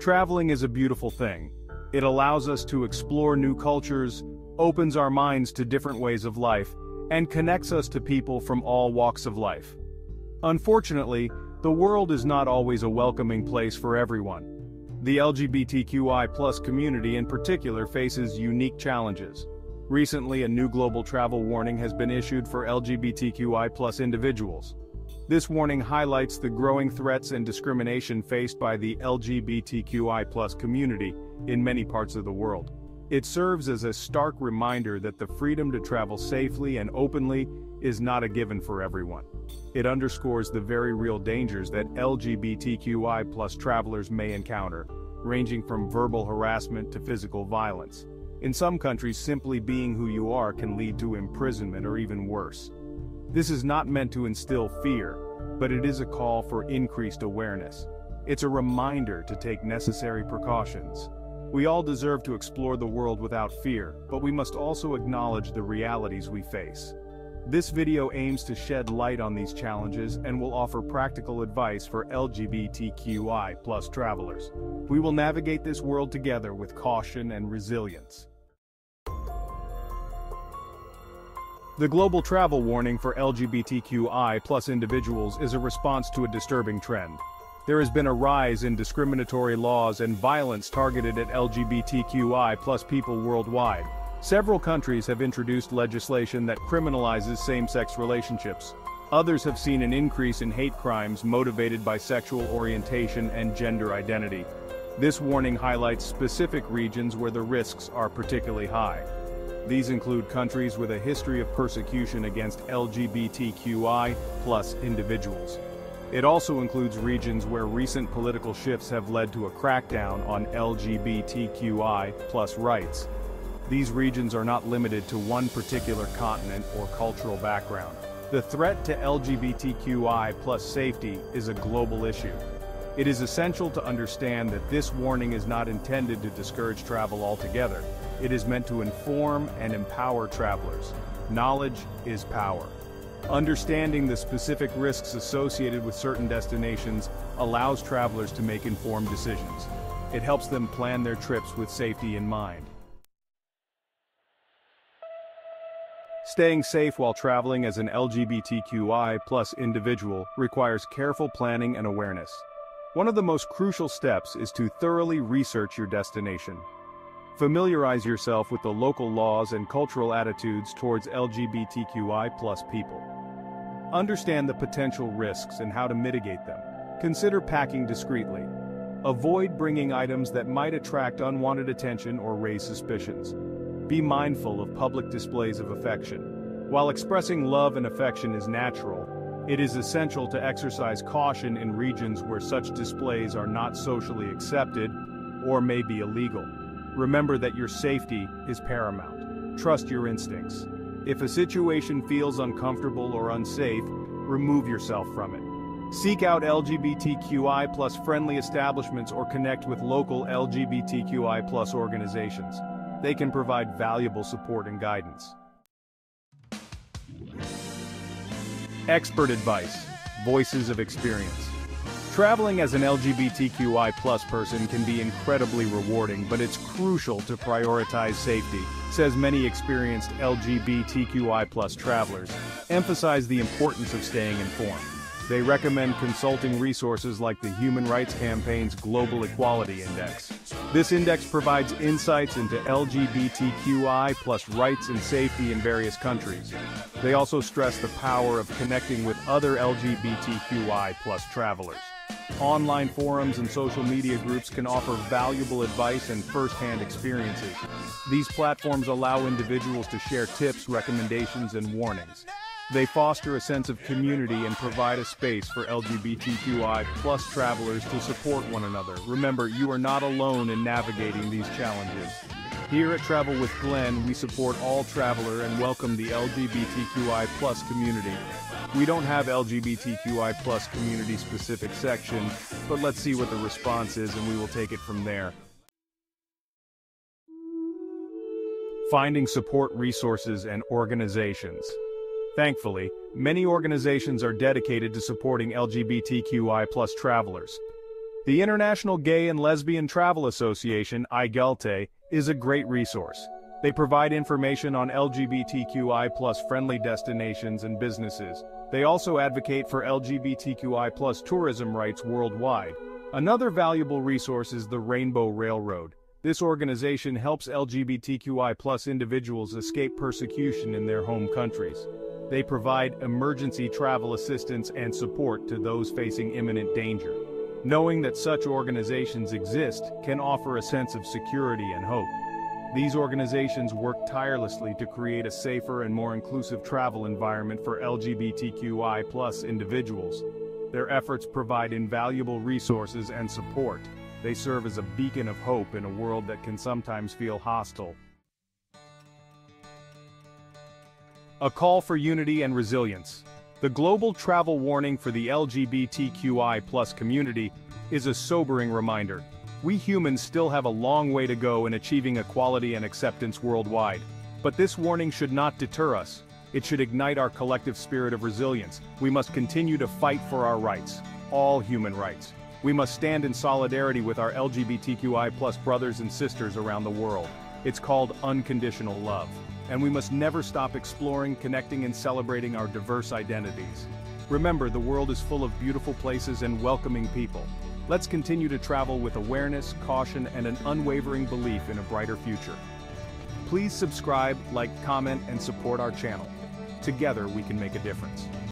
Traveling is a beautiful thing. It allows us to explore new cultures, opens our minds to different ways of life, and connects us to people from all walks of life. Unfortunately, the world is not always a welcoming place for everyone. The LGBTQI+ community in particular faces unique challenges. Recently, a new global travel warning has been issued for LGBTQI+ individuals. This warning highlights the growing threats and discrimination faced by the LGBTQI+ community in many parts of the world. It serves as a stark reminder that the freedom to travel safely and openly is not a given for everyone. It underscores the very real dangers that LGBTQI+ travelers may encounter, ranging from verbal harassment to physical violence. In some countries, simply being who you are can lead to imprisonment or even worse. This is not meant to instill fear, but it is a call for increased awareness. It's a reminder to take necessary precautions. We all deserve to explore the world without fear, but we must also acknowledge the realities we face. This video aims to shed light on these challenges and will offer practical advice for LGBTQI+ travelers. We will navigate this world together with caution and resilience. The global travel warning for LGBTQI+ individuals is a response to a disturbing trend. There has been a rise in discriminatory laws and violence targeted at LGBTQI+ people worldwide. Several countries have introduced legislation that criminalizes same-sex relationships. Others have seen an increase in hate crimes motivated by sexual orientation and gender identity. This warning highlights specific regions where the risks are particularly high. These include countries with a history of persecution against LGBTQI+ individuals. It also includes regions where recent political shifts have led to a crackdown on LGBTQI+ rights. These regions are not limited to one particular continent or cultural background. The threat to LGBTQI+ safety is a global issue. It is essential to understand that this warning is not intended to discourage travel altogether. It is meant to inform and empower travelers. Knowledge is power. Understanding the specific risks associated with certain destinations allows travelers to make informed decisions. It helps them plan their trips with safety in mind. Staying safe while traveling as an LGBTQI+ individual requires careful planning and awareness. One of the most crucial steps is to thoroughly research your destination. Familiarize yourself with the local laws and cultural attitudes towards LGBTQI+ people. Understand the potential risks and how to mitigate them. Consider packing discreetly. Avoid bringing items that might attract unwanted attention or raise suspicions. Be mindful of public displays of affection. While expressing love and affection is natural, it is essential to exercise caution in regions where such displays are not socially accepted or may be illegal. Remember that your safety is paramount. Trust your instincts. If a situation feels uncomfortable or unsafe, remove yourself from it. Seek out LGBTQI+ friendly establishments or connect with local LGBTQI+ organizations. They can provide valuable support and guidance. Expert advice. Voices of experience. Traveling as an LGBTQI+ person can be incredibly rewarding, but it's crucial to prioritize safety, says many experienced LGBTQI+ travelers, emphasize the importance of staying informed. They recommend consulting resources like the Human Rights Campaign's Global Equality Index. This index provides insights into LGBTQI+ rights and safety in various countries. They also stress the power of connecting with other LGBTQI+ travelers. Online forums and social media groups can offer valuable advice and first-hand experiences. These platforms allow individuals to share tips, recommendations, and warnings. They foster a sense of community and provide a space for LGBTQI+ travelers to support one another. Remember, you are not alone in navigating these challenges. Here at Travel with Glen, we support all traveler and welcome the LGBTQI+ community. We don't have LGBTQI+ community-specific section, but let's see what the response is and we will take it from there. Finding support resources and organizations. Thankfully, many organizations are dedicated to supporting LGBTQI+ travelers. The International Gay and Lesbian Travel Association, IGLTE, is a great resource. They provide information on LGBTQI+ friendly destinations and businesses. They also advocate for LGBTQI+ tourism rights worldwide. Another valuable resource is the Rainbow Railroad. This organization helps LGBTQI+ individuals escape persecution in their home countries. They provide emergency travel assistance and support to those facing imminent danger. Knowing that such organizations exist can offer a sense of security and hope. These organizations work tirelessly to create a safer and more inclusive travel environment for LGBTQI+ individuals. Their efforts provide invaluable resources and support. They serve as a beacon of hope in a world that can sometimes feel hostile. A call for unity and resilience. The global travel warning for the LGBTQI+ community is a sobering reminder. We humans still have a long way to go in achieving equality and acceptance worldwide. But this warning should not deter us. It should ignite our collective spirit of resilience. We must continue to fight for our rights, all human rights. We must stand in solidarity with our LGBTQI+ brothers and sisters around the world. It's called unconditional love. And we must never stop exploring, connecting, and celebrating our diverse identities. Remember, the world is full of beautiful places and welcoming people. Let's continue to travel with awareness, caution, and an unwavering belief in a brighter future. Please subscribe, like, comment, and support our channel. Together, we can make a difference.